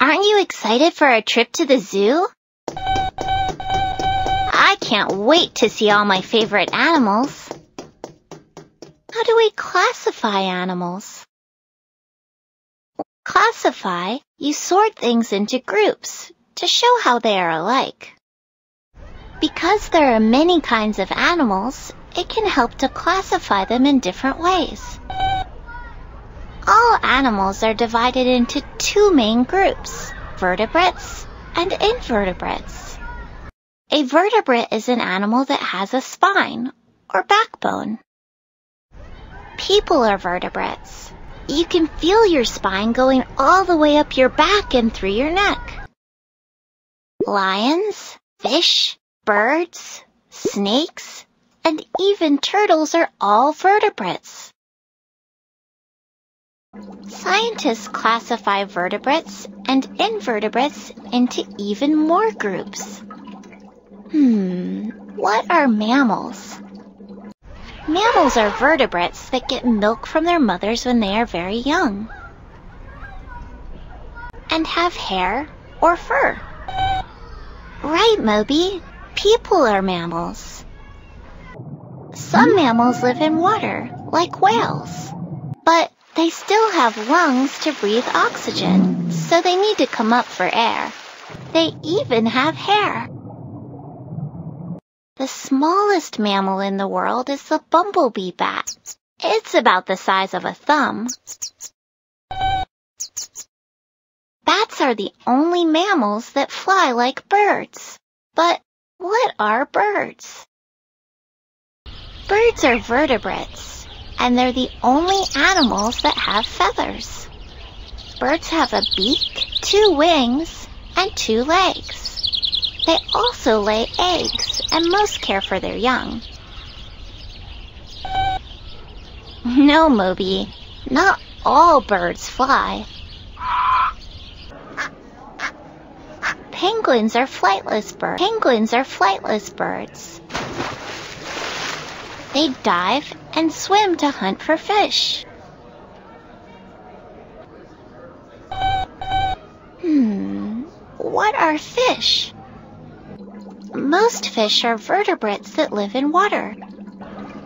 Aren't you excited for a trip to the zoo? I can't wait to see all my favorite animals. How do we classify animals? Classify, you sort things into groups to show how they are alike. Because there are many kinds of animals, it can help to classify them in different ways. All animals are divided into two main groups, vertebrates and invertebrates. A vertebrate is an animal that has a spine or backbone. People are vertebrates. You can feel your spine going all the way up your back and through your neck. Lions, fish, birds, snakes, and even turtles are all vertebrates. Scientists classify vertebrates and invertebrates into even more groups. What are mammals? Mammals are vertebrates that get milk from their mothers when they are very young and have hair or fur. Right, Moby. People are mammals. Some mammals live in water, like whales, but they still have lungs to breathe oxygen, so they need to come up for air. They even have hair. The smallest mammal in the world is the bumblebee bat. It's about the size of a thumb. Bats are the only mammals that fly like birds. But what are birds? Birds are vertebrates, and they're the only animals that have feathers. Birds have a beak, 2 wings, and 2 legs. They also lay eggs, and most care for their young. No, Moby, not all birds fly. Penguins are flightless birds. They dive and swim to hunt for fish. What are fish? Most fish are vertebrates that live in water.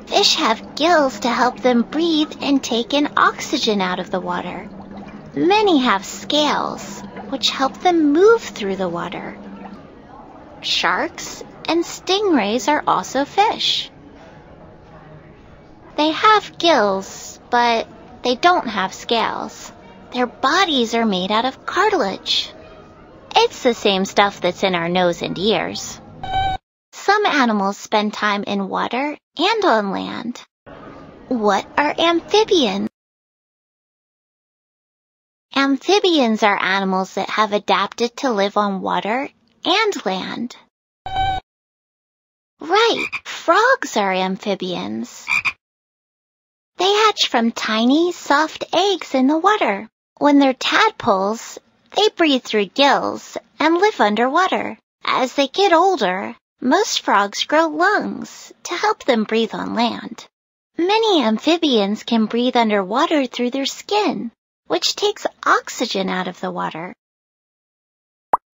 Fish have gills to help them breathe and take in oxygen out of the water. Many have scales, which help them move through the water. Sharks and stingrays are also fish. They have gills, but they don't have scales. Their bodies are made out of cartilage. It's the same stuff that's in our nose and ears. Some animals spend time in water and on land. What are amphibians? Amphibians are animals that have adapted to live on water and land. Right, frogs are amphibians. They hatch from tiny, soft eggs in the water. When they're tadpoles, they breathe through gills and live underwater. As they get older, most frogs grow lungs to help them breathe on land. Many amphibians can breathe underwater through their skin, which takes oxygen out of the water.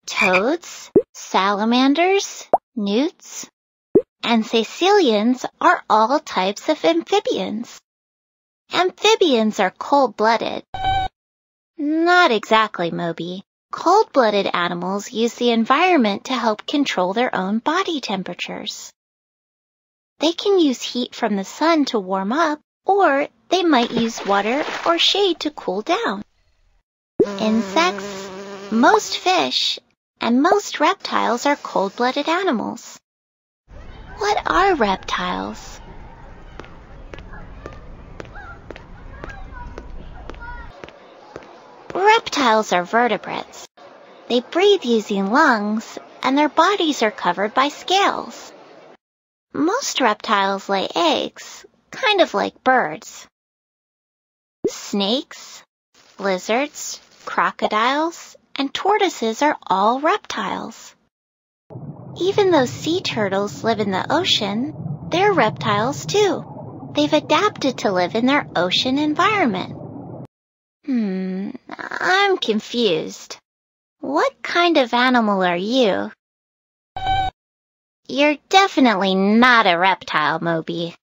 Toads, salamanders, newts, and caecilians are all types of amphibians. Amphibians are cold-blooded. Not exactly, Moby. Cold-blooded animals use the environment to help control their own body temperatures. They can use heat from the sun to warm up, or they might use water or shade to cool down. Insects, most fish, and most reptiles are cold-blooded animals. What are reptiles? Reptiles are vertebrates. They breathe using lungs, and their bodies are covered by scales. Most reptiles lay eggs, kind of like birds. Snakes, lizards, crocodiles, and tortoises are all reptiles. Even though sea turtles live in the ocean, they're reptiles too. They've adapted to live in their ocean environment. I'm confused. What kind of animal are you? You're definitely not a reptile, Moby.